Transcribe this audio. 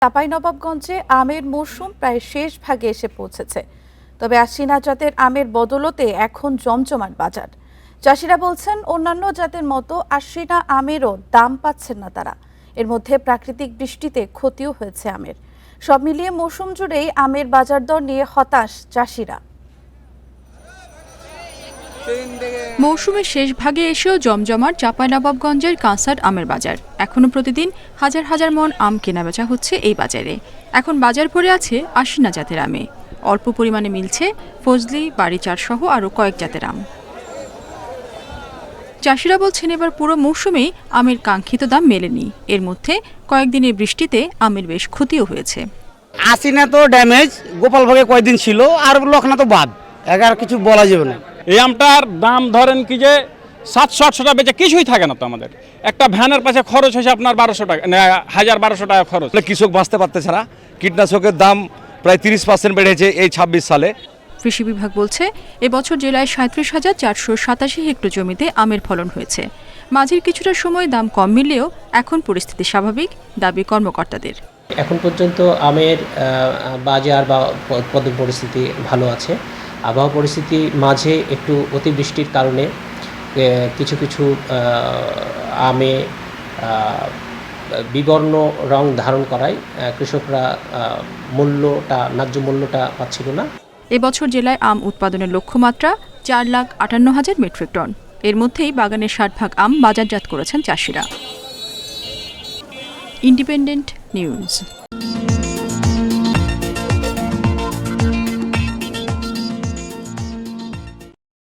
চাঁপাইনবাবগঞ্জে আমের মৌসুম প্রায় শেষ ভাগে এসে পৌঁছেছে। তবে আশ্বিনা জাতের আমের বদলতে এখন জমজমাট বাজার। চাষিরা বলছেন অন্যান্য জাতের মতো আশ্বিনা আমেরও দাম পাচ্ছেন না তারা। এর মধ্যে প্রাকৃতিক বৃষ্টিতে ক্ষতিও হয়েছে আমের। সব মিলিয়ে মৌসুম জুড়েই আমের বাজার দর নিয়ে হতাশ চাষিরা। মৌসুমের শেষ ভাগে এসেও জমজমাট চাঁপাইনবাবগঞ্জের কাঁসার আমের বাজার। এখনো প্রতিদিন হাজার হাজার মন আম কেনাবেচা হচ্ছে এই বাজারে। এখন বাজার ভরে আছে আশ্বিনা জাতের আমে। অল্প পরিমাণে মিলছে ফজলি, বাড়িচার সহ আরও কয়েক জাতের আম। চাষিরা বলছেন এবার পুরো মৌসুমেই আমের কাঙ্ক্ষিত দাম মেলেনি। এর মধ্যে কয়েকদিনের বৃষ্টিতে আমের বেশ ক্ষতিও হয়েছে। আশ্বিনা তো ড্যামেজ, গোপালভোগে কয়েকদিন ছিল, আর লখনা তো বাদ, এগার কিছু বলা যাবে না। এই আমটার দাম ধরেন কি যে 700-800 টাকা বেচে কিছুই থাকে না তো আমাদের। একটা ভ্যানের পাশে খরচ হয়েছে আপনার 1200 টাকা, 1000-1200 টাকা খরচ। কৃষক বাঁচতে পারতেছে না। কীটনাশকের দাম প্রায় 30% বেড়েছে এই 26 সালে। কৃষি বিভাগ বলছে এবছর জেলায় 37,487 হেক্টর জমিতে আমের ফলন হয়েছে। মাঝের কিছুটা সময় দাম কম মিললেও এখন পরিস্থিতি স্বাভাবিক, দাবি কর্মকর্তাদের। এখন পর্যন্ত আমের বাজার বা উৎপাদন পরিস্থিতি ভালো আছে। আবহাওয়া পরিস্থিতি মাঝে একটু অতিবৃষ্টির কারণে কিছু কিছু আমে বিবর্ণ রং ধারণ করায় কৃষকরা ন্যায্য মূল্যটা পাচ্ছিল না। এবছর জেলায় আম উৎপাদনের লক্ষ্যমাত্রা 4,58,000 মেট্রিক টন। এর মধ্যেই বাগানের 60% আম বাজারজাত করেছেন চাষিরা। Independent news.